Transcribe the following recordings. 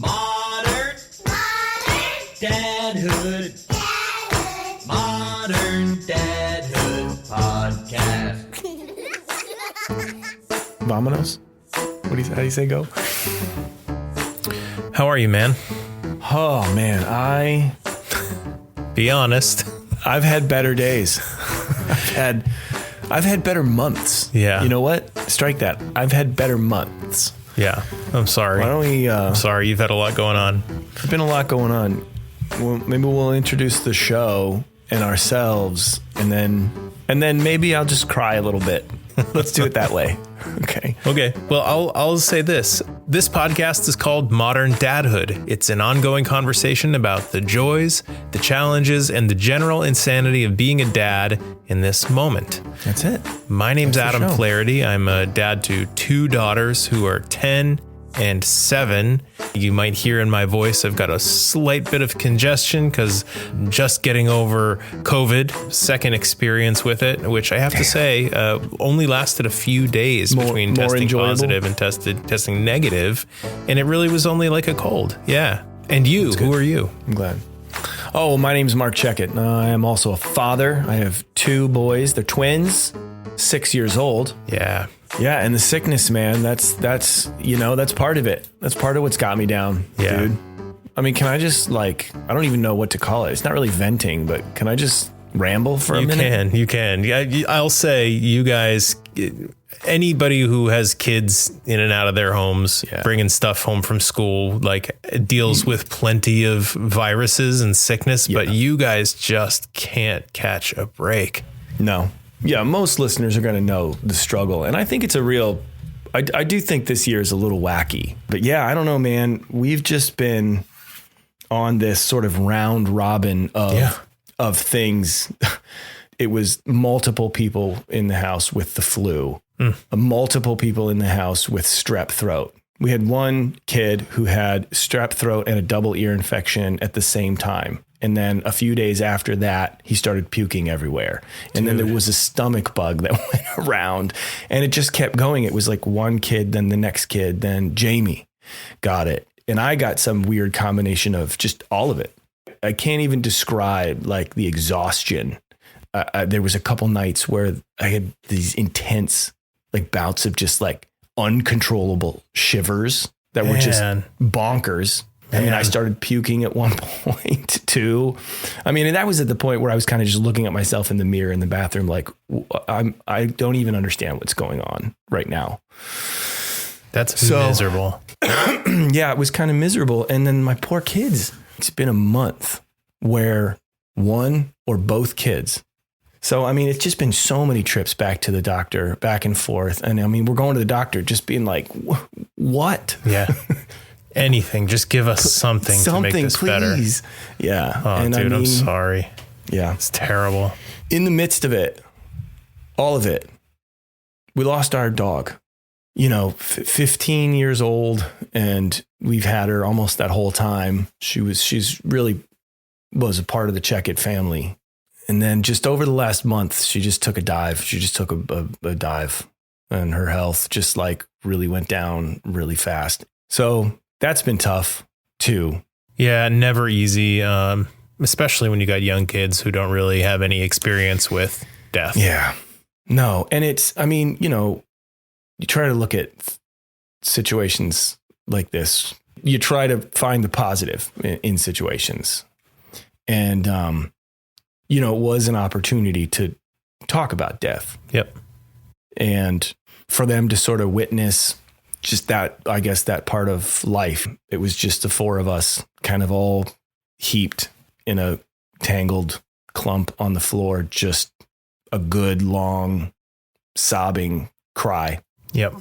Modern Dadhood. Modern Dadhood podcast. Vamonos? How do you say go? How are you, man? Oh man, Be honest. I've had better days. I've had better months. Yeah. You know what? Strike that. I've had better months. Yeah, I'm sorry. Why don't we? I'm sorry, you've had a lot going on. There's been a lot going on. Well, maybe we'll introduce the show and ourselves, and then maybe I'll just cry a little bit. Let's do it that way. Okay. Okay. Well, I'll say this. This podcast is called Modern Dadhood. It's an ongoing conversation about the joys, the challenges, and the general insanity of being a dad in this moment. That's it. My name's That's the Adam show. Flaherty. I'm a dad to two daughters who are 10 and 7. You might hear in my voice I've got a slight bit of congestion because just getting over COVID, second experience with it, which I have to say only lasted a few days between testing enjoyable. positive and testing negative, and it really was only like a cold. Yeah. And you, who are you? I'm glad. Oh, my name's Marc Checket. I am also a father. I have 2 boys. They're twins, 6 years old. Yeah. Yeah, and the sickness, man, that's part of it. That's part of what's got me down, Yeah. dude. I mean, can I just I don't even know what to call it. It's not really venting, but can I just ramble for a minute? You can. Yeah, I'll say you guys, anybody who has kids in and out of their homes, bringing stuff home from school, deals with plenty of viruses and sickness, but you guys just can't catch a break. No. Yeah, most listeners are going to know the struggle. And I think it's I do think this year is a little wacky. But yeah, I don't know, man. We've just been on this sort of round robin of things. It was multiple people in the house with the flu, multiple people in the house with strep throat. We had one kid who had strep throat and a double ear infection at the same time. And then a few days after that, he started puking everywhere. And then there was a stomach bug that went around, and it just kept going. It was like one kid, then the next kid, then Jamie got it. And I got some weird combination of just all of it. I can't even describe the exhaustion. There was a couple nights where I had these intense bouts of just uncontrollable shivers that were just bonkers. I mean, I started puking at one point too. I mean, and that was at the point where I was kind of just looking at myself in the mirror in the bathroom. I don't even understand what's going on right now. That's miserable. Yeah, it was kind of miserable. And then my poor kids, it's been a month where one or both kids. So, I mean, it's just been so many trips back to the doctor, back and forth. And I mean, we're going to the doctor just being like, what? Yeah. Anything, just give us something to make this please. Better. Yeah. Oh, and dude, I'm sorry. Yeah. It's terrible. In the midst of it, all of it, we lost our dog, 15 years old, and we've had her almost that whole time. She's really was a part of the Checket family. And then just over the last month, she just took a dive. She just took a dive, and her health just really went down really fast. So that's been tough too. Yeah. Never easy. Especially when you got young kids who don't really have any experience with death. Yeah, no. And you try to look at situations like this. You try to find the positive in situations. And, it was an opportunity to talk about death. Yep. And for them to sort of witness just that, I guess, that part of life. It was just the 4 of us kind of all heaped in a tangled clump on the floor, just a good long sobbing cry. Yep.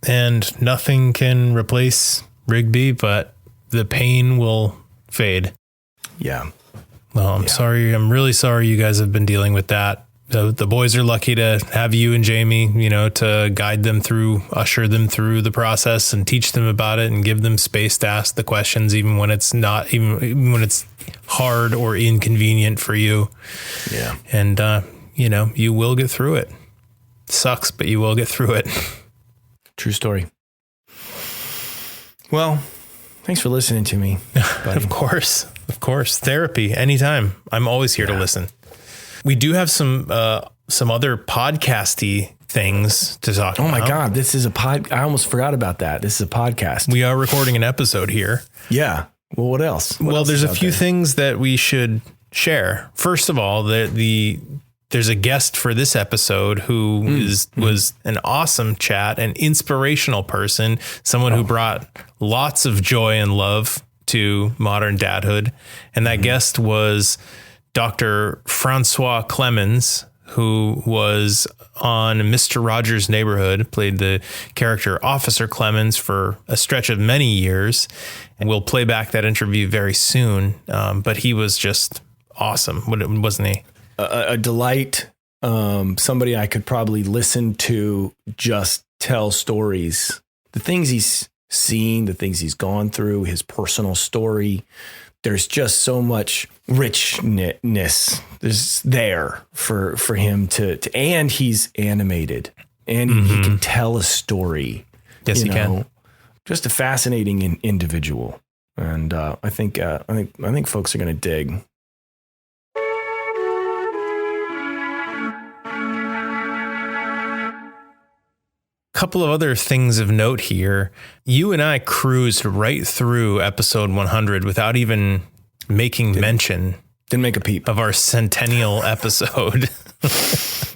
And nothing can replace Rigby, but the pain will fade. Yeah. Well, I'm sorry. I'm really sorry you guys have been dealing with that. The boys are lucky to have you and Jamie, to guide them through, usher them through the process and teach them about it and give them space to ask the questions, even when it's not, even when it's hard or inconvenient for you. Yeah. And, you will get through it. Sucks, but you will get through it. True story. Well, Thanks for listening to me, buddy. Of course. Therapy anytime. I'm always here to listen. We do have some other podcasty things to talk about. Oh my God, this is a I almost forgot about that. This is a podcast. We are recording an episode here. Yeah. Well, what else? There's a few things that we should share. First of all, there's a guest for this episode who was an awesome chat, an inspirational person, someone who brought lots of joy and love to Modern Dadhood. And that guest was Dr. Francois Clemmons, who was on Mr. Rogers' Neighborhood, played the character Officer Clemmons for a stretch of many years. And we'll play back that interview very soon. But he was just awesome, wasn't he? A delight. Somebody I could probably listen to just tell stories, the things he's seen, the things he's gone through, his personal story. There's just so much richness there's there for him to, and he's animated and he can tell a story. Yes, he can. Just a fascinating individual. And I think folks are going to dig. Couple of other things of note here. You and I cruised right through episode 100 without even making mention. Didn't make a peep of our centennial episode.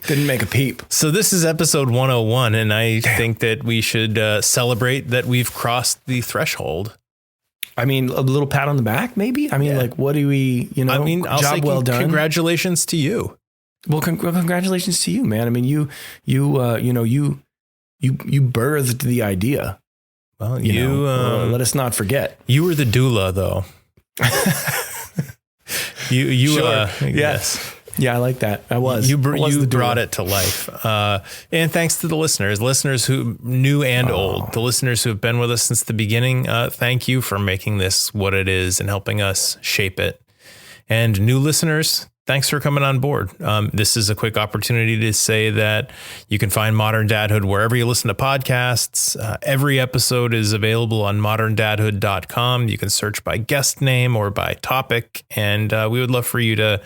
Didn't make a peep. So this is episode 101, and I think that we should celebrate that we've crossed the threshold. I mean, a little pat on the back, maybe. I mean, like, what do we? I mean, I'll say well done. Congratulations to you. Well, congratulations to you, man. I mean, you birthed the idea. Well, let us not forget. You were the doula, though. you sure. Yes. Yeah, I like that. I was. You brought it to life. And thanks to the listeners who new and old, the listeners who have been with us since the beginning. Thank you for making this what it is and helping us shape it. And new listeners, thanks for coming on board. This is a quick opportunity to say that you can find Modern Dadhood wherever you listen to podcasts. Every episode is available on moderndadhood.com. You can search by guest name or by topic, and we would love for you to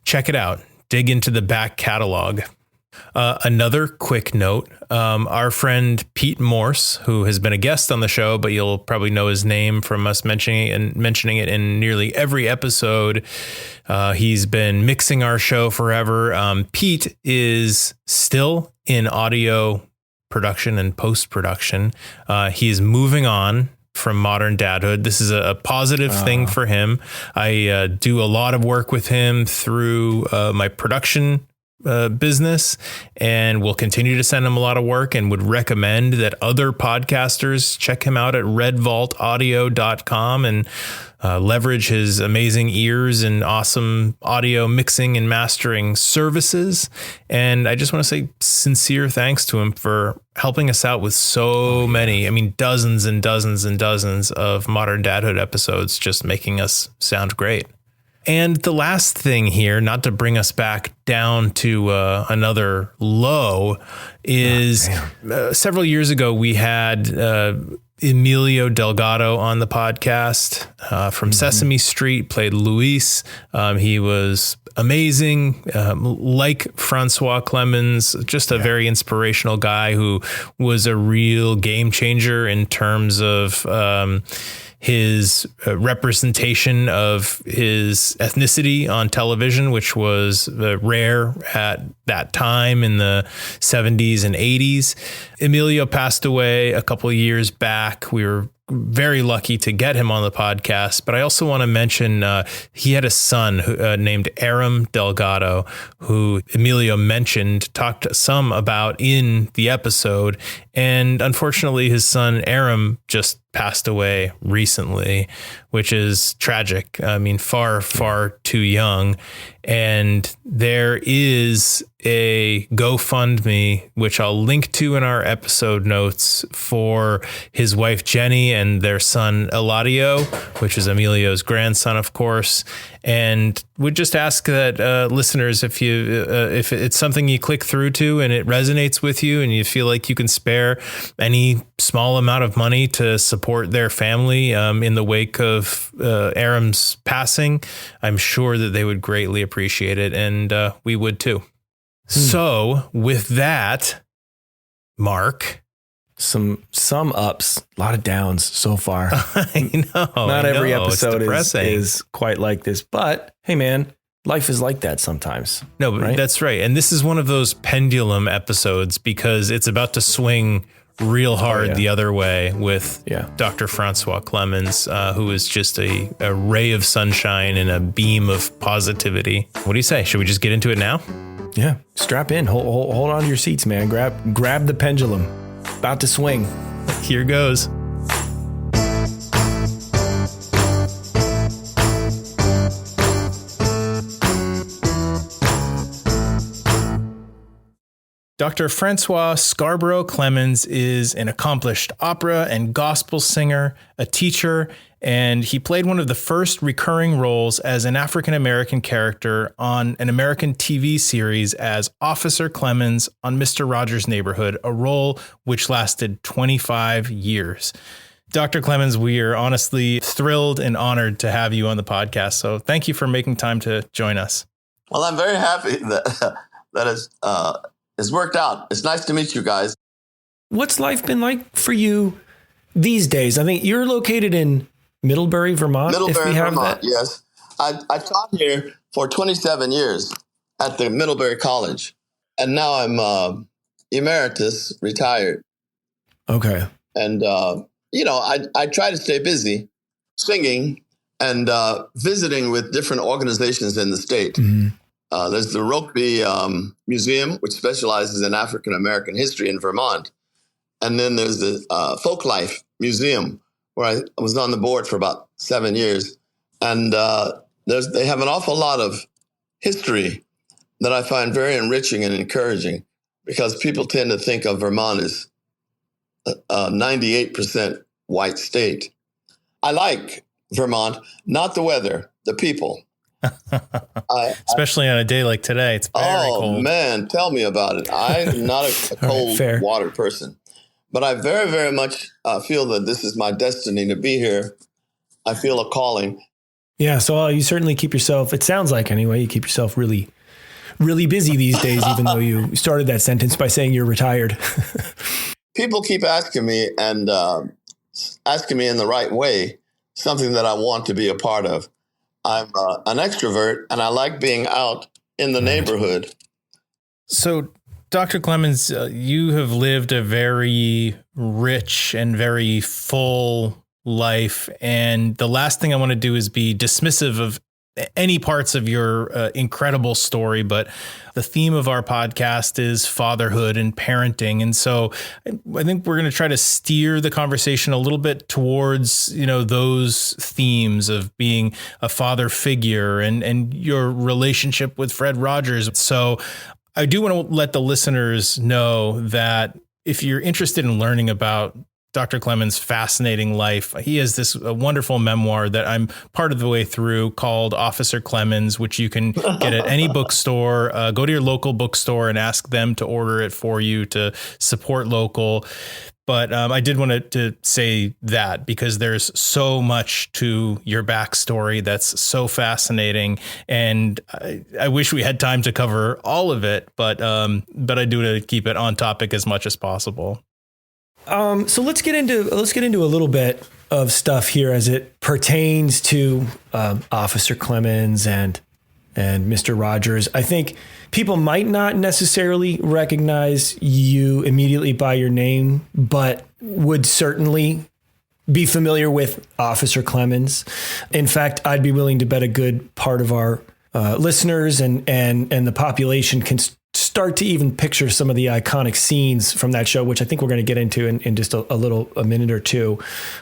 check it out. Dig into the back catalog. Another quick note, our friend Pete Morse, who has been a guest on the show, but you'll probably know his name from us mentioning it in nearly every episode. He's been mixing our show forever. Pete is still in audio production and post-production. He's moving on from Modern Dadhood. This is a positive thing for him. I do a lot of work with him through my production business, and will continue to send him a lot of work, and would recommend that other podcasters check him out at redvaultaudio.com and leverage his amazing ears and awesome audio mixing and mastering services. And I just want to say sincere thanks to him for helping us out with so many, dozens and dozens and dozens of Modern Dadhood episodes, just making us sound great. And the last thing here, not to bring us back down to another low, is several years ago we had Emilio Delgado on the podcast from Sesame Street, played Luis. He was amazing, like Francois Clemmons, just a very inspirational guy who was a real game changer in terms of his representation of his ethnicity on television, which was rare at that time in the 70s and 80s. Emilio passed away a couple of years back. We were very lucky to get him on the podcast, but I also want to mention he had a son named Aram Delgado, who Emilio talked some about in the episode. And unfortunately, his son Aram just passed away recently, which is tragic. Far, far too young. And there is a GoFundMe, which I'll link to in our episode notes, for his wife, Jenny, and their son, Eladio, which is Emilio's grandson, of course. And would just ask that listeners, if it's something you click through to and it resonates with you and you feel like you can spare any small amount of money to support support their family in the wake of Aram's passing, I'm sure that they would greatly appreciate it. And we would too. So with that, Marc. Some ups, a lot of downs so far. I know. Not every episode is quite like this, but hey, man, life is like that sometimes. No, but right? That's right. And this is one of those pendulum episodes because it's about to swing real hard the other way with Dr. Francois Clemmons, who is just a ray of sunshine and a beam of positivity. What do you say? Should we just get into it now? Yeah. Strap in. Hold on to your seats, man. Grab the pendulum. About to swing. Here goes. Dr. Francois Scarborough Clemmons is an accomplished opera and gospel singer, a teacher, and he played one of the first recurring roles as an African-American character on an American TV series as Officer Clemmons on Mr. Rogers' Neighborhood, a role which lasted 25 years. Dr. Clemmons, we are honestly thrilled and honored to have you on the podcast. So thank you for making time to join us. Well, I'm very happy that it's worked out. It's nice to meet you guys. What's life been like for you these days? I think you're located in Middlebury, Vermont. Middlebury, Vermont, yes. I taught here for 27 years at the Middlebury College, and now I'm emeritus, retired. Okay. And, I try to stay busy singing and visiting with different organizations in the state. Mm-hmm. There's the Rokeby Museum, which specializes in African-American history in Vermont. And then there's the Folklife Museum, where I was on the board for about 7 years. And they have an awful lot of history that I find very enriching and encouraging, because people tend to think of Vermont as a 98% white state. I like Vermont, not the weather, the people. Especially on a day like today, it's very cold. Oh, man, tell me about it. I'm not a cold water person, but I very, very much feel that this is my destiny to be here. I feel a calling. Yeah, so you certainly keep yourself, it sounds like anyway, you keep yourself really, really busy these days, even though you started that sentence by saying you're retired. People keep asking me, and asking me in the right way, something that I want to be a part of. I'm an extrovert, and I like being out in the neighborhood. So, Dr. Clemmons, you have lived a very rich and very full life, and the last thing I want to do is be dismissive of any parts of your incredible story, but the theme of our podcast is fatherhood and parenting. And so I think we're going to try to steer the conversation a little bit towards, those themes of being a father figure and your relationship with Fred Rogers. So I do want to let the listeners know that if you're interested in learning about Dr. Clemmons' fascinating life, he has this wonderful memoir that I'm part of the way through called Officer Clemmons, which you can get at any bookstore. Go to your local bookstore and ask them to order it for you to support local. But I did want to say that because there's so much to your backstory that's so fascinating, and I wish we had time to cover all of it. But I do want to keep it on topic as much as possible. So let's get into a little bit of stuff here as it pertains to Officer Clemmons and Mr. Rogers. I think people might not necessarily recognize you immediately by your name, but would certainly be familiar with Officer Clemmons. In fact, I'd be willing to bet a good part of our listeners and the population can start to even picture some of the iconic scenes from that show, which I think we're going to get into in just a minute or two.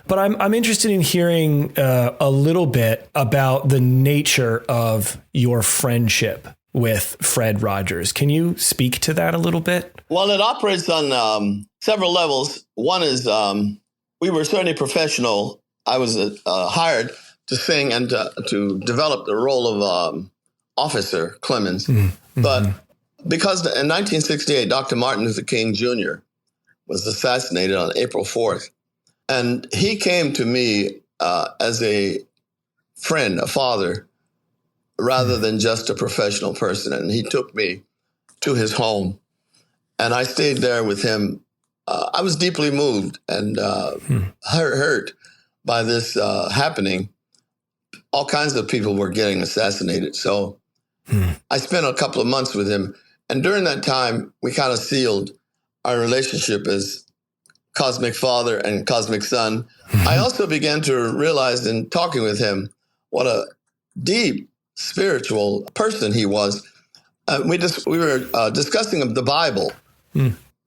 But I'm interested in hearing a little bit about the nature of your friendship with Fred Rogers. Can you speak to that a little bit? Well, it operates on several levels. One is we were certainly professional. I was hired to sing and to develop the role of Officer Clemmons. Mm-hmm. But because in 1968, Dr. Martin Luther King Jr. was assassinated on April 4th, And he came to me as a friend, a father, rather than just a professional person. And he took me to his home, and I stayed there with him. I was deeply moved and hurt by this happening. All kinds of people were getting assassinated. So I spent a couple of months with him. And during that time, we kind of sealed our relationship as cosmic father and cosmic son. I also began to realize in talking with him what a deep spiritual person he was. We were discussing the Bible.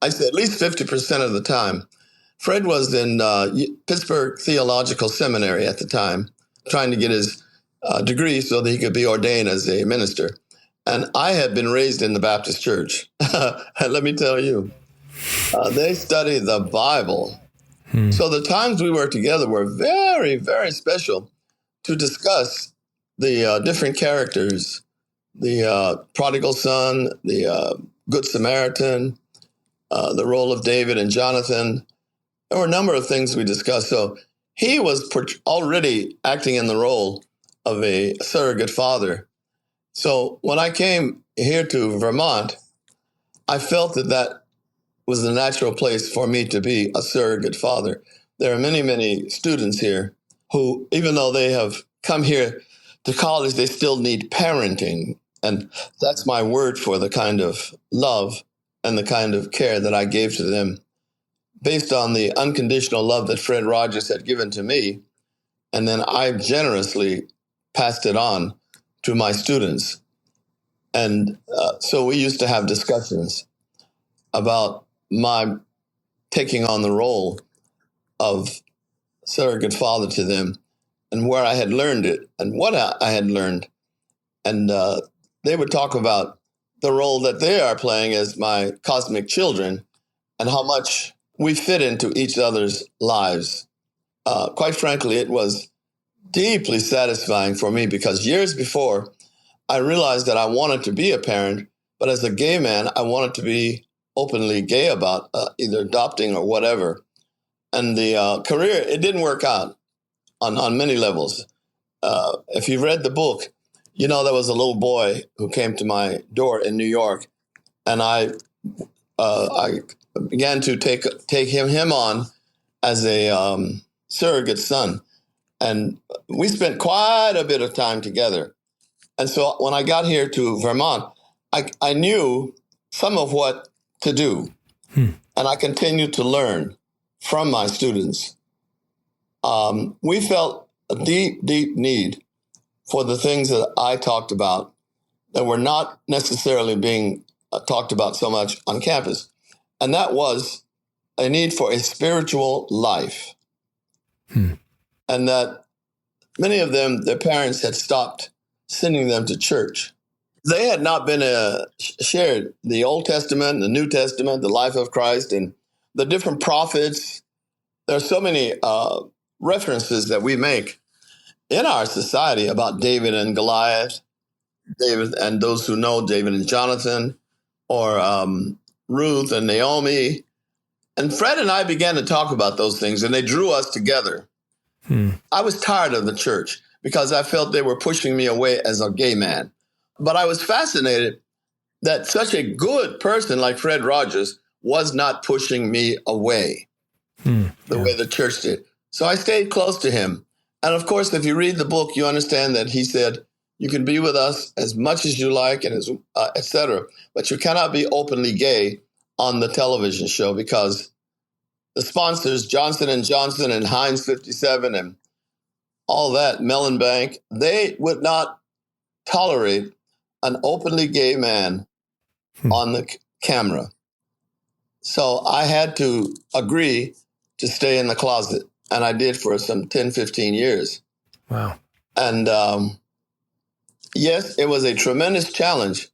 I said at least 50% of the time. Fred was in Pittsburgh Theological Seminary at the time, trying to get his degree so that he could be ordained as a minister. And I had been raised in the Baptist church. And let me tell you, they studied the Bible. So the times we were together were very, very special to discuss the different characters, the prodigal son, the good Samaritan, the role of David and Jonathan. There were a number of things we discussed. So he was already acting in the role of a surrogate father. So when I came here to Vermont, I felt that was the natural place for me to be a surrogate father. There are many, many students here who, even though they have come here to college, they still need parenting. And that's my word for the kind of love and the kind of care that I gave to them based on the unconditional love that Fred Rogers had given to me. And then I generously passed it on to my students. And so we used to have discussions about my taking on the role of surrogate father to them and where I had learned it and what I had learned. And they would talk about the role that they are playing as my cosmic children and how much we fit into each other's lives. Quite frankly, it was deeply satisfying for me because years before, I realized that I wanted to be a parent, but as a gay man, I wanted to be openly gay about either adopting or whatever. And the career, it didn't work out on many levels. If you read the book, you know there was a little boy who came to my door in New York, and I began to take him on as a surrogate son. And we spent quite a bit of time together. And so when I got here to Vermont, I knew some of what to do. And I continued to learn from my students. We felt a deep, deep need for the things that I talked about that were not necessarily being talked about so much on campus. And that was a need for a spiritual life. And that many of them, their parents had stopped sending them to church. They had not been shared the Old Testament, the New Testament, the life of Christ, and the different prophets. There are so many references that we make in our society about David and Goliath, David and those who know David and Jonathan, or Ruth and Naomi. And Fred and I began to talk about those things, and they drew us together. I was tired of the church because I felt they were pushing me away as a gay man. But I was fascinated that such a good person like Fred Rogers was not pushing me away the way the church did. So I stayed close to him. And of course, if you read the book, you understand that he said, you can be with us as much as you like, and et cetera, but you cannot be openly gay on the television show because the sponsors, Johnson & Johnson and Heinz 57 and all that, Mellon Bank, they would not tolerate an openly gay man on the camera. So I had to agree to stay in the closet. And I did for some 10, 15 years. Wow. And yes, it was a tremendous challenge.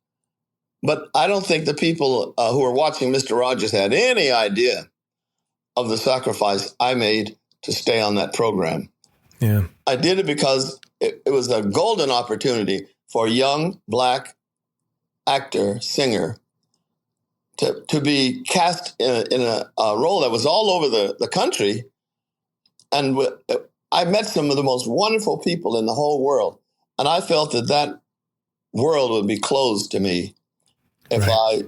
But I don't think the people who were watching Mr. Rogers had any idea of the sacrifice I made to stay on that program. Yeah. I did it because it was a golden opportunity for a young Black actor, singer, to be cast in a role that was all over the country And I met some of the most wonderful people in the whole world. And I felt that world would be closed to me if I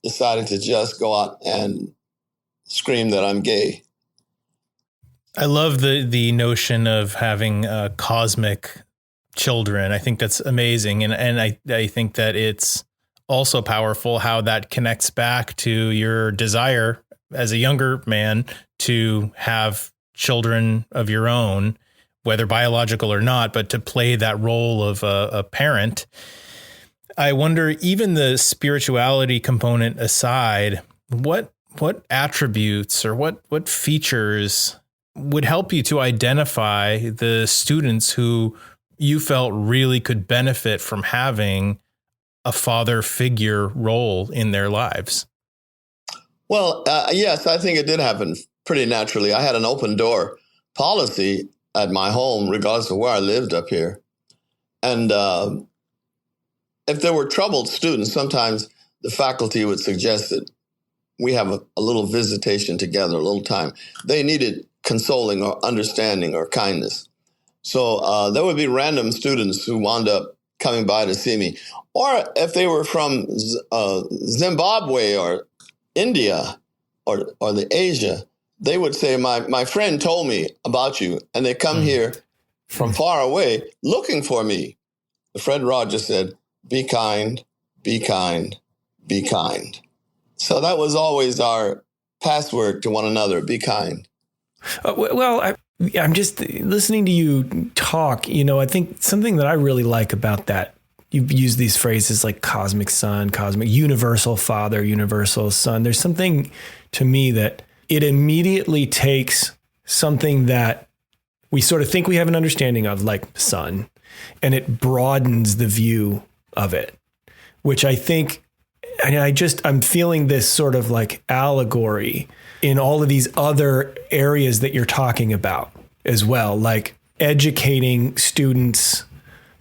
decided to just go out and scream that I'm gay. I love the notion of having cosmic children. I think that's amazing. And I think that it's also powerful how that connects back to your desire as a younger man to have children of your own, whether biological or not, but to play that role of a parent. I wonder, even the spirituality component aside, what attributes or what features would help you to identify the students who you felt really could benefit from having a father figure role in their lives? Well, yes, I think it did happen pretty naturally. I had an open door policy at my home, regardless of where I lived up here. And if there were troubled students, sometimes the faculty would suggest that we have a little visitation together, a little time. They needed consoling or understanding or kindness. So there would be random students who wound up coming by to see me. Or if they were from Zimbabwe or India or the Asia, they would say, my friend told me about you, and they come here from far away looking for me. Fred Rogers said, be kind, be kind, be kind. So that was always our password to one another, be kind. I'm just listening to you talk. I think something that I really like about that, you've used these phrases like cosmic son, cosmic universal father, universal son. There's something to me that it immediately takes something that we sort of think we have an understanding of, like son, and it broadens the view of it, which I think, I'm feeling this sort of like allegory in all of these other areas that you're talking about as well, like educating students,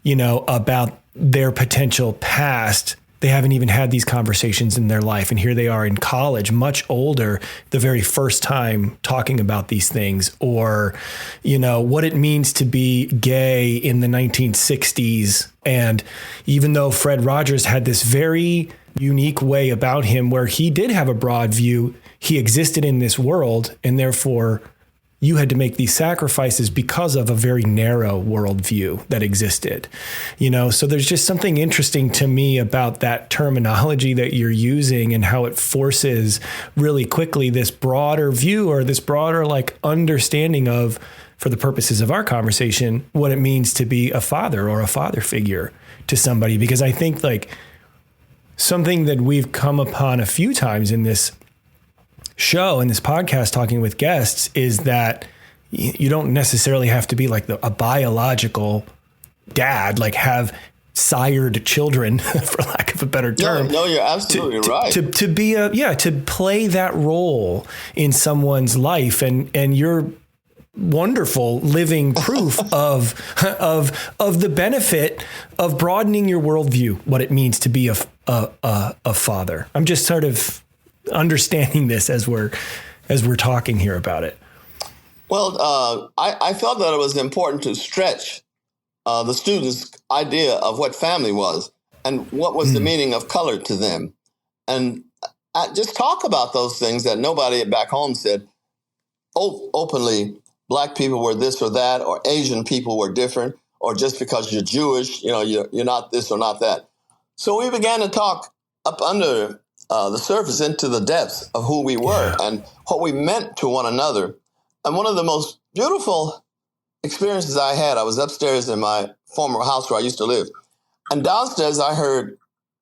about their potential past. They haven't even had these conversations in their life. And here they are in college, much older, the very first time talking about these things, or, what it means to be gay in the 1960s. And even though Fred Rogers had this very unique way about him where he did have a broad view, he existed in this world, and therefore you had to make these sacrifices because of a very narrow worldview that existed, so there's just something interesting to me about that terminology that you're using and how it forces really quickly this broader view or this broader like understanding of, for the purposes of our conversation, what it means to be a father or a father figure to somebody. Because I think like something that we've come upon a few times in this show and this podcast talking with guests is that you don't necessarily have to be like a biological dad, like have sired children, for lack of a better term. No, you're absolutely right. To be to play that role in someone's life, and you're wonderful living proof of the benefit of broadening your worldview, what it means to be a father. I'm just sort of understanding this as we're talking here about it. Well, I felt that it was important to stretch the students' idea of what family was and what was the meaning of color to them. And just talk about those things that nobody back home said openly. Black people were this or that, or Asian people were different, or just because you're Jewish, you're not this or not that. So we began to talk up under the surface into the depths of who we were and what we meant to one another. And one of the most beautiful experiences I had, I was upstairs in my former house where I used to live. And downstairs, I heard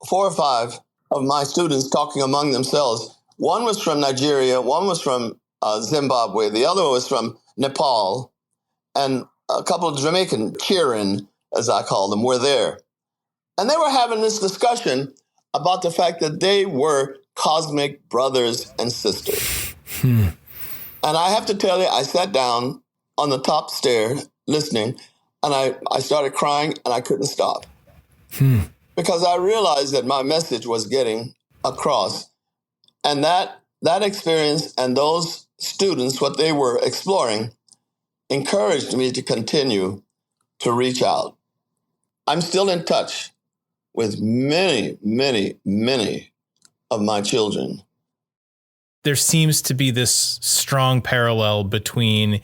4 or 5 of my students talking among themselves. One was from Nigeria, one was from Zimbabwe, the other was from Nepal, and a couple of Jamaican Kirin, as I call them, were there. And they were having this discussion about the fact that they were cosmic brothers and sisters. And I have to tell you, I sat down on the top stair listening, and I started crying, and I couldn't stop. Because I realized that my message was getting across. And that experience and those students, what they were exploring, encouraged me to continue to reach out. I'm still in touch with many, many, many of my children. There seems to be this strong parallel between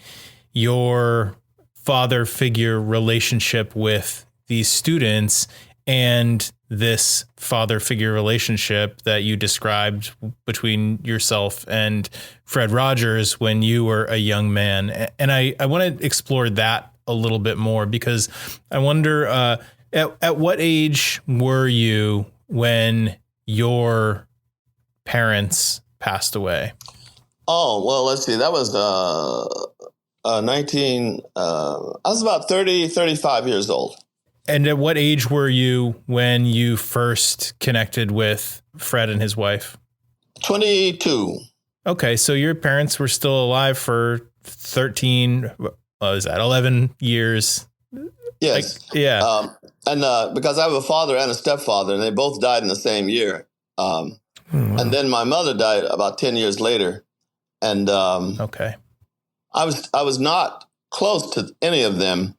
your father figure relationship with these students and this father figure relationship that you described between yourself and Fred Rogers when you were a young man. And I want to explore that a little bit more, because I wonder, at what age were you when your parents passed away? Oh, well, let's see. That was I was about 30, 35 years old. And at what age were you when you first connected with Fred and his wife? 22. Okay, so your parents were still alive for 13, what was that, 11 years? Yes. Yeah. And because I have a father and a stepfather, and they both died in the same year. And then my mother died about 10 years later. And Okay. I was not close to any of them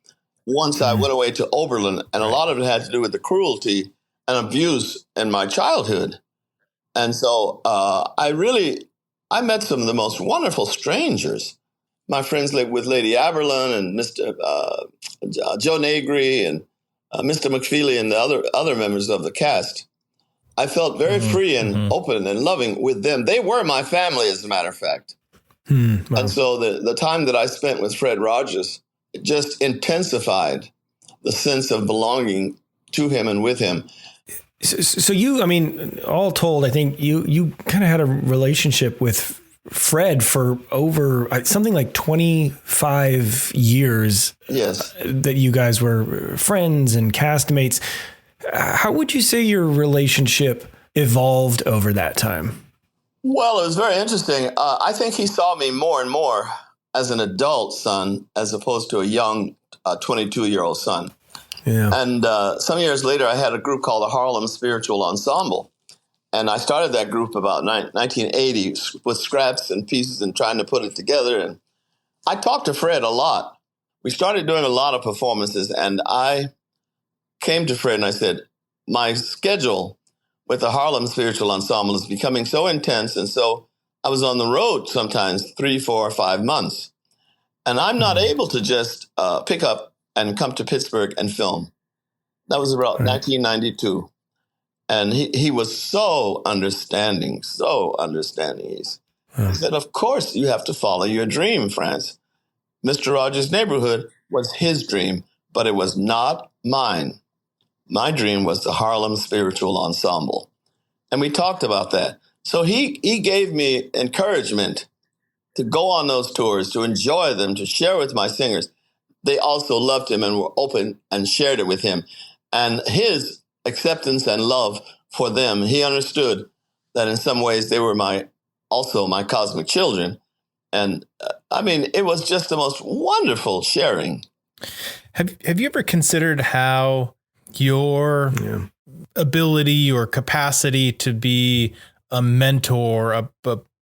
once I went away to Oberlin, and a lot of it had to do with the cruelty and abuse in my childhood. And so I met some of the most wonderful strangers. My friends lived with Lady Aberlin and Mr. Joe Negri and Mr. McFeely and the other members of the cast. I felt very free and open and loving with them. They were my family, as a matter of fact. Wow. And so the time that I spent with Fred Rogers, it just intensified the sense of belonging to him and with him. So you, I mean, all told, I think you kind of had a relationship with Fred for over something like 25 years. Yes. That you guys were friends and castmates. How would you say your relationship evolved over that time? Well, it was very interesting. I think he saw me more and more as an adult son, as opposed to a young 22-year-old son. Yeah. And some years later, I had a group called the Harlem Spiritual Ensemble. And I started that group about 1980 with scraps and pieces and trying to put it together. And I talked to Fred a lot. We started doing a lot of performances, and I came to Fred and I said, my schedule with the Harlem Spiritual Ensemble is becoming so intense. And so I was on the road sometimes 3, 4, 5 months. And I'm not able to just pick up and come to Pittsburgh and film. That was about 1992. And he was so understanding. He said, of course, you have to follow your dream, France. Mr. Rogers' Neighborhood was his dream, but it was not mine. My dream was the Harlem Spiritual Ensemble. And we talked about that. So he gave me encouragement to go on those tours, to enjoy them, to share with my singers. They also loved him and were open and shared it with him. And his acceptance and love for them, he understood that in some ways they were also my cosmic children. And I mean, it was just the most wonderful sharing. Have you ever considered how your ability or capacity to be a mentor, a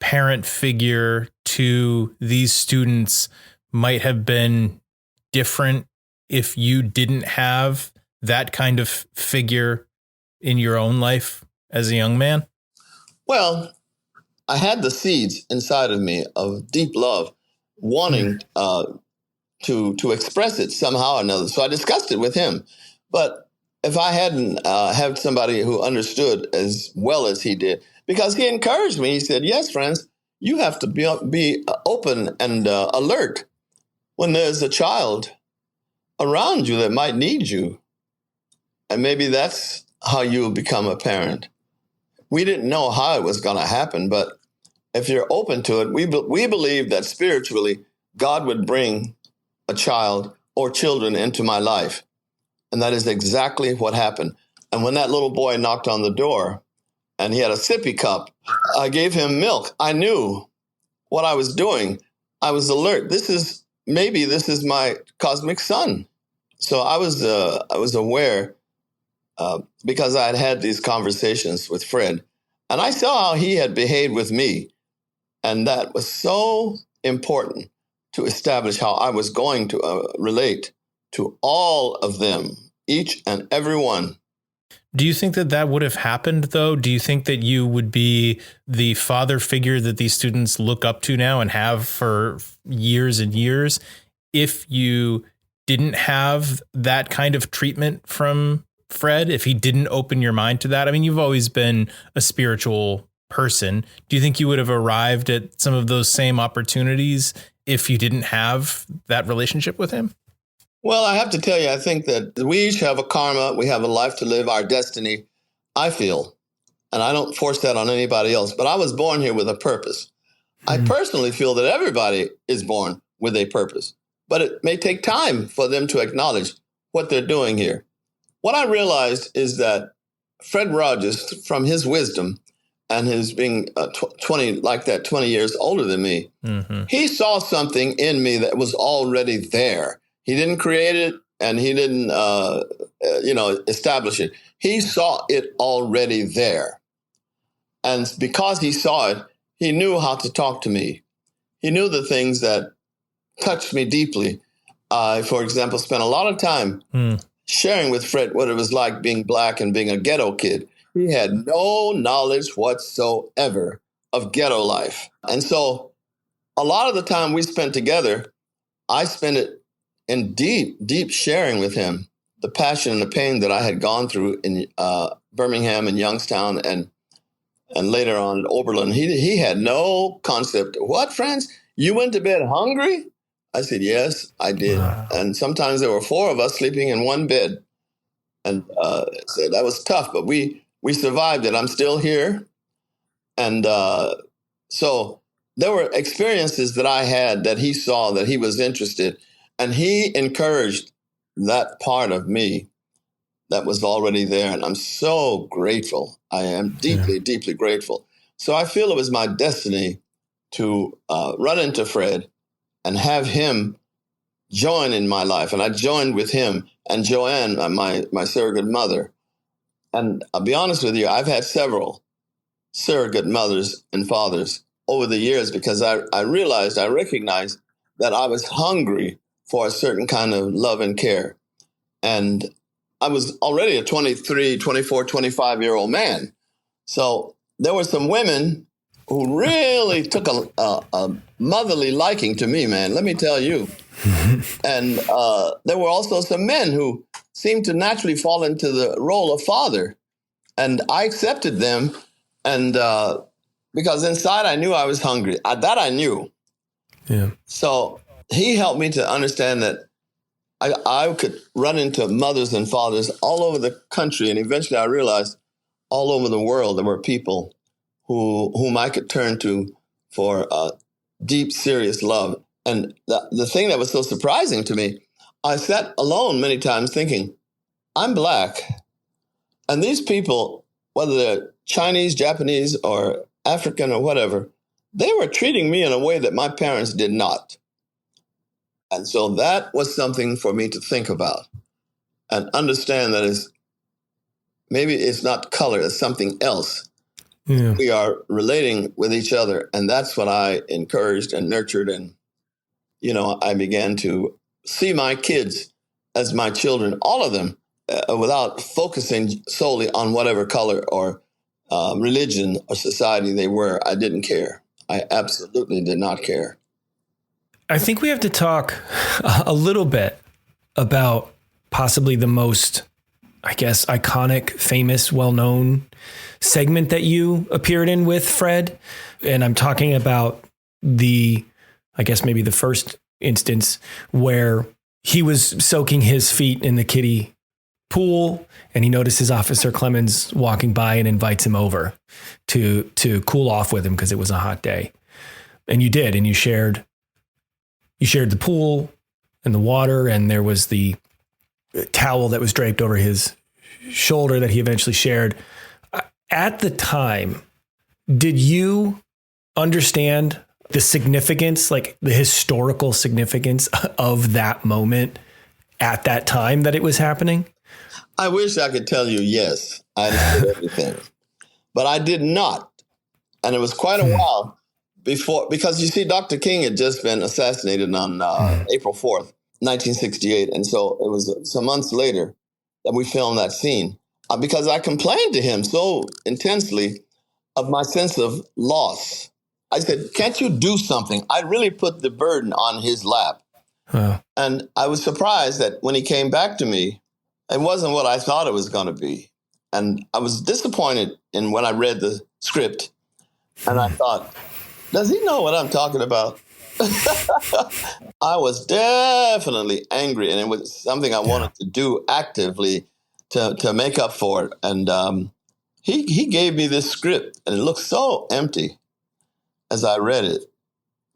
parent figure to these students might have been different if you didn't have that kind of figure in your own life as a young man? Well, I had the seeds inside of me of deep love, wanting to express it somehow or another. So I discussed it with him. But if I hadn't had somebody who understood as well as he did, because he encouraged me, he said, yes, friends, you have to be open and alert when there's a child around you that might need you. And maybe that's how you'll become a parent. We didn't know how it was going to happen, but if you're open to it, we believe that spiritually, God would bring a child or children into my life. And that is exactly what happened. And when that little boy knocked on the door and he had a sippy cup, I gave him milk. I knew what I was doing. I was alert. This is my cosmic son. So I was aware because I had had these conversations with Fred, and I saw how he had behaved with me. And that was so important to establish how I was going to relate to all of them, each and every one. Do you think that that would have happened, though? Do you think that you would be the father figure that these students look up to now and have for years and years if you didn't have that kind of treatment from Fred, if he didn't open your mind to that? I mean, you've always been a spiritual person. Do you think you would have arrived at some of those same opportunities if you didn't have that relationship with him? Well, I have to tell you, I think that we each have a karma. We have a life to live, our destiny, I feel. And I don't force that on anybody else. But I was born here with a purpose. I personally feel that everybody is born with a purpose. But it may take time for them to acknowledge what they're doing here. What I realized is that Fred Rogers, from his wisdom and his being 20 years older than me, he saw something in me that was already there. He didn't create it and he didn't, establish it. He saw it already there. And because he saw it, he knew how to talk to me. He knew the things that touched me deeply. I, for example, spent a lot of time sharing with Fred what it was like being Black and being a ghetto kid. He had no knowledge whatsoever of ghetto life. And so a lot of the time we spent together, I spent it in deep sharing with him the passion and the pain that I had gone through in Birmingham and Youngstown and later on at Oberlin. He had no concept. What, Franz? You went to bed hungry? I said, yes, I did. Wow. And sometimes there were 4 of us sleeping in one bed. And so that was tough, but we survived it. I'm still here. And so there were experiences that I had that he saw, that he was interested. And he encouraged that part of me that was already there. And I'm so grateful. I am deeply grateful. So I feel it was my destiny to run into Fred and have him join in my life. And I joined with him and Joanne, my surrogate mother. And I'll be honest with you, I've had several surrogate mothers and fathers over the years because I recognized that I was hungry for a certain kind of love and care. And I was already a 23, 24, 25-year-old man. So there were some women who really took a motherly liking to me, man, let me tell you. And there were also some men who seemed to naturally fall into the role of father. And I accepted them. And because inside I knew I was hungry. That I knew. Yeah. So he helped me to understand that I could run into mothers and fathers all over the country. And eventually I realized all over the world there were people whom I could turn to for deep, serious love. And the thing that was so surprising to me, I sat alone many times thinking, I'm Black. And these people, whether they're Chinese, Japanese, or African or whatever, they were treating me in a way that my parents did not. And so that was something for me to think about and understand that maybe it's not color, it's something else. Yeah. We are relating with each other. And that's what I encouraged and nurtured. And, I began to see my kids as my children, all of them, without focusing solely on whatever color or religion or society they were. I didn't care. I absolutely did not care. I think we have to talk a little bit about possibly the most, I guess, iconic, famous, well-known segment that you appeared in with Fred. And I'm talking about maybe the first instance where he was soaking his feet in the kiddie pool and he notices Officer Clemmons walking by and invites him over to cool off with him because it was a hot day. And you did, and you shared the pool and the water, and there was the towel that was draped over his shoulder that he eventually shared. At the time, did you understand the significance, like the historical significance of that moment at that time that it was happening? I wish I could tell you yes, I understood everything, but I did not. And it was quite a while because you see, Dr. King had just been assassinated on April 4th, 1968. And so it was some months later that we filmed that scene because I complained to him so intensely of my sense of loss. I said, can't you do something? I really put the burden on his lap. Wow. And I was surprised that when he came back to me, it wasn't what I thought it was going to be. And I was disappointed when I read the script. And I thought, does he know what I'm talking about? I was definitely angry, and it was something I wanted to do actively to make up for it. And he gave me this script, and it looked so empty as I read it.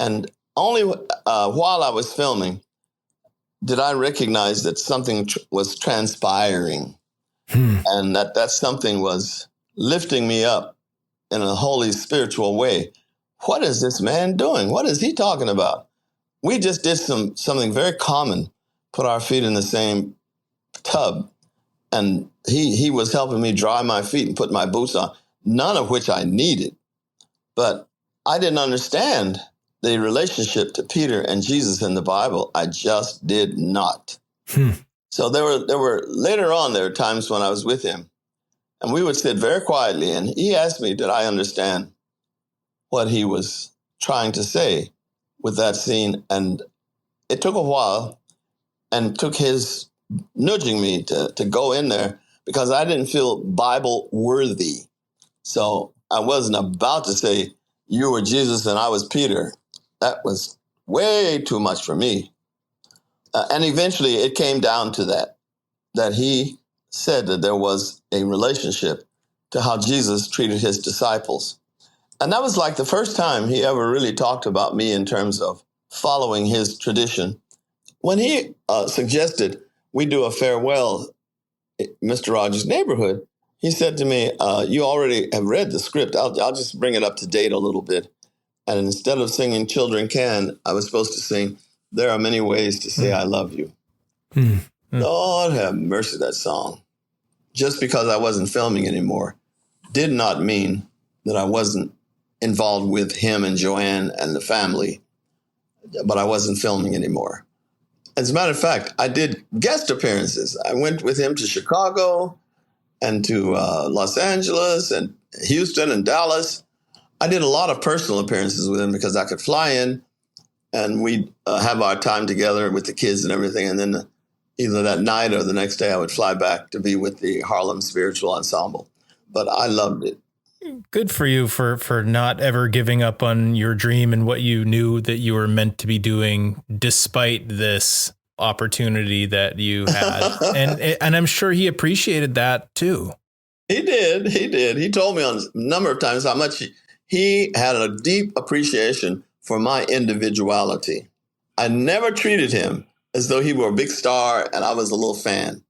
And only while I was filming did I recognize that something was transpiring, and that something was lifting me up in a holy spiritual way. What is this man doing? What is he talking about? We just did something very common, put our feet in the same tub, and he was helping me dry my feet and put my boots on, none of which I needed. But I didn't understand the relationship to Peter and Jesus in the Bible. I just did not. So there were later on, there were times when I was with him, and we would sit very quietly, and he asked me, did I understand what he was trying to say with that scene? And it took a while, and took his nudging me to go in there, because I didn't feel Bible worthy. So I wasn't about to say, you were Jesus and I was Peter. That was way too much for me. And eventually it came down to that he said that there was a relationship to how Jesus treated his disciples. And that was like the first time he ever really talked about me in terms of following his tradition. When he suggested we do a farewell, Mr. Rogers' Neighborhood, he said to me, you already have read the script. I'll just bring it up to date a little bit. And instead of singing Children Can, I was supposed to sing, There Are Many Ways to Say I Love You. Lord have mercy, that song. Just because I wasn't filming anymore did not mean that I wasn't involved with him and Joanne and the family, but I wasn't filming anymore. As a matter of fact, I did guest appearances. I went with him to Chicago and to Los Angeles and Houston and Dallas. I did a lot of personal appearances with him because I could fly in and we'd have our time together with the kids and everything. And then either that night or the next day, I would fly back to be with the Harlem Spiritual Ensemble. But I loved it. Good for you for not ever giving up on your dream and what you knew that you were meant to be doing, despite this opportunity that you had. and I'm sure he appreciated that too. He did. He told me on a number of times how much he had a deep appreciation for my individuality. I never treated him as though he were a big star and I was a little fan.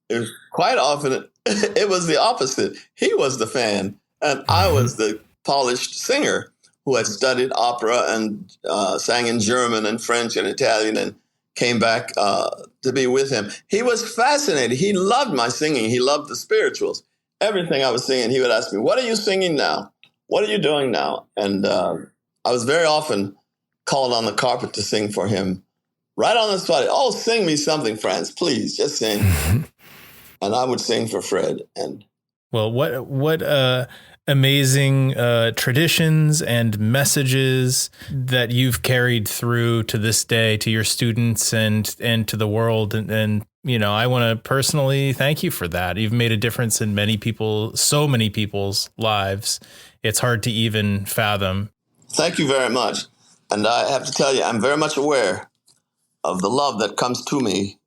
It was quite often, it was the opposite. He was the fan and I was the polished singer who had studied opera and sang in German and French and Italian and came back to be with him. He was fascinated. He loved my singing. He loved the spirituals. Everything I was singing, he would ask me, what are you singing now? What are you doing now? And I was very often called on the carpet to sing for him. Right on the spot. Oh, sing me something, Franz, please, just sing. And I would sing for Fred. And well, what amazing traditions and messages that you've carried through to this day to your students and to the world. And you know, I want to personally thank you for that. You've made a difference in so many people's lives. It's hard to even fathom. Thank you very much. And I have to tell you, I'm very much aware of the love that comes to me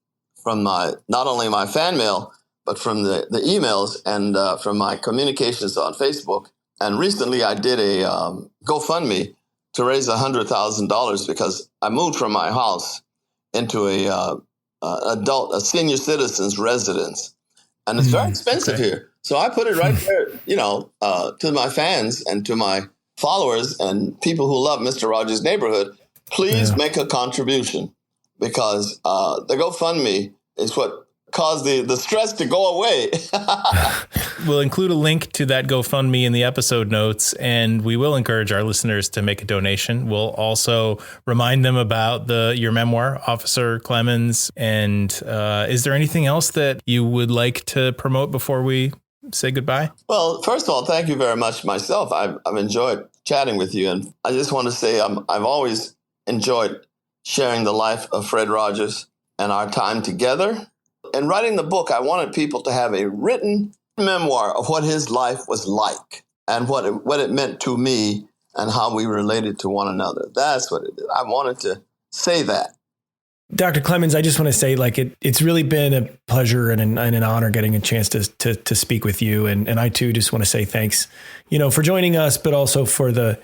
from not only my fan mail, but from the emails and from my communications on Facebook. And recently I did a GoFundMe to raise $100,000 because I moved from my house into a senior citizens residence. And it's very expensive here. So I put it right there, to my fans and to my followers and people who love Mr. Rogers' Neighborhood, please make a contribution because the GoFundMe is what caused the stress to go away. We'll include a link to that GoFundMe in the episode notes, and we will encourage our listeners to make a donation. We'll also remind them about your memoir, Officer Clemmons. And is there anything else that you would like to promote before we say goodbye? Well, first of all, thank you very much myself. I've enjoyed chatting with you. And I just want to say I've always enjoyed sharing the life of Fred Rogers and our time together. In writing the book, I wanted people to have a written memoir of what his life was like and what it meant to me and how we related to one another. That's what it is. I wanted to say that. Dr. Clemmons, I just want to say, like, it's really been a pleasure and an honor getting a chance to speak with you. And I too just want to say thanks, for joining us, but also for the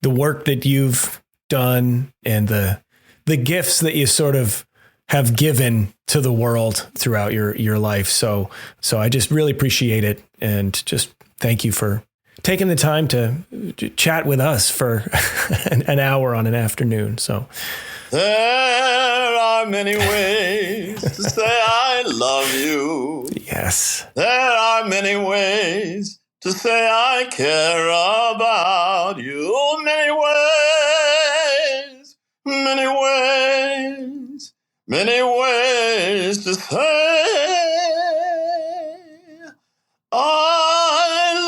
work that you've done and the gifts that you sort of have given to the world throughout your life. So I just really appreciate it. And just thank you for taking the time to chat with us for an hour on an afternoon. So there are many ways to say I love you. Yes. There are many ways to say I care about you. Many ways, many ways, many ways to say I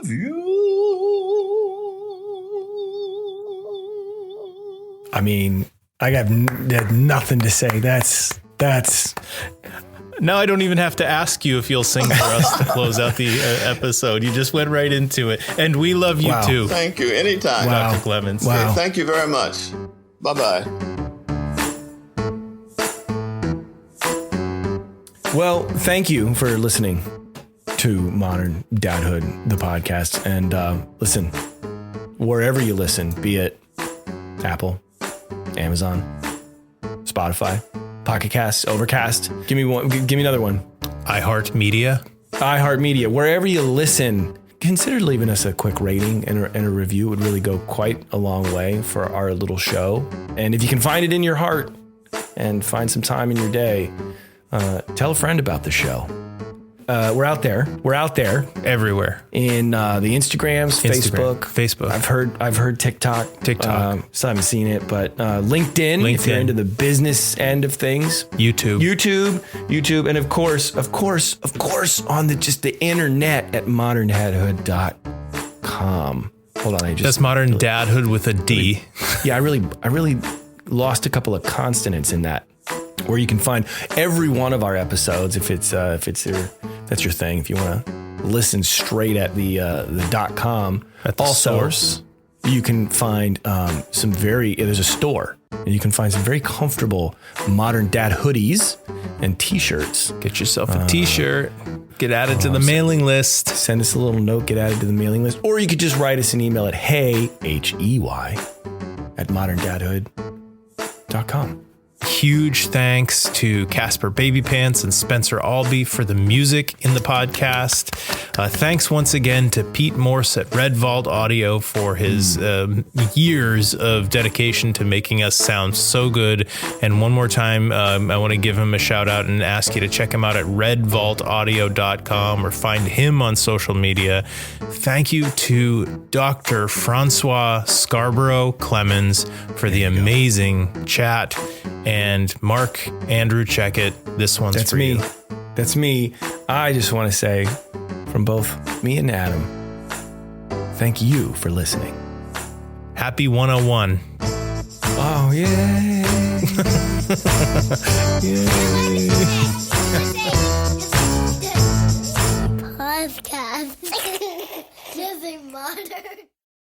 love you. I mean, I got nothing to say. That's. Now I don't even have to ask you if you'll sing for us to close out the episode. You just went right into it. And we love you too. Thank you. Anytime. Wow. Dr. Clemmons. Wow. Okay, thank you very much. Bye-bye. Well, thank you for listening to Modern Dadhood, the podcast. And listen, wherever you listen, be it Apple, Amazon, Spotify, Pocket Casts, Overcast. Give me another one. iHeartMedia. Wherever you listen, consider leaving us a quick rating and a review. It would really go quite a long way for our little show. And if you can find it in your heart and find some time in your day, tell a friend about the show. We're out there. Everywhere. In the Instagrams, Facebook. I've heard TikTok. Still haven't seen it, but LinkedIn. If you're into the business end of things. YouTube, and of course, on the internet at moderndadhood.com. Hold on, that's Modern Dadhood with a D. Yeah, I really lost a couple of consonants in that. Where you can find every one of our episodes, if that's your thing. If you want to listen straight at the .com, at the source, you can find there's a store, and you can find some very comfortable Modern Dad hoodies and T-shirts. Get yourself a T-shirt. Get added to the mailing list. Send us a little note. Get added to the mailing list, or you could just write us an email at hey@moderndadhood.com. Huge thanks to Casper Babypants and Spencer Albee for the music in the podcast. Thanks once again to Pete Morse at Red Vault Audio for his years of dedication to making us sound so good. And one more time, I want to give him a shout out and ask you to check him out at redvaultaudio.com or find him on social media. Thank you to Dr. Francois Scarborough Clemmons for the amazing chat. And Marc Andrew Checket, this one's for you. That's me. I just want to say, from both me and Adam, thank you for listening. Happy 101. Oh, yay. Yay. Podcast. Just a modern.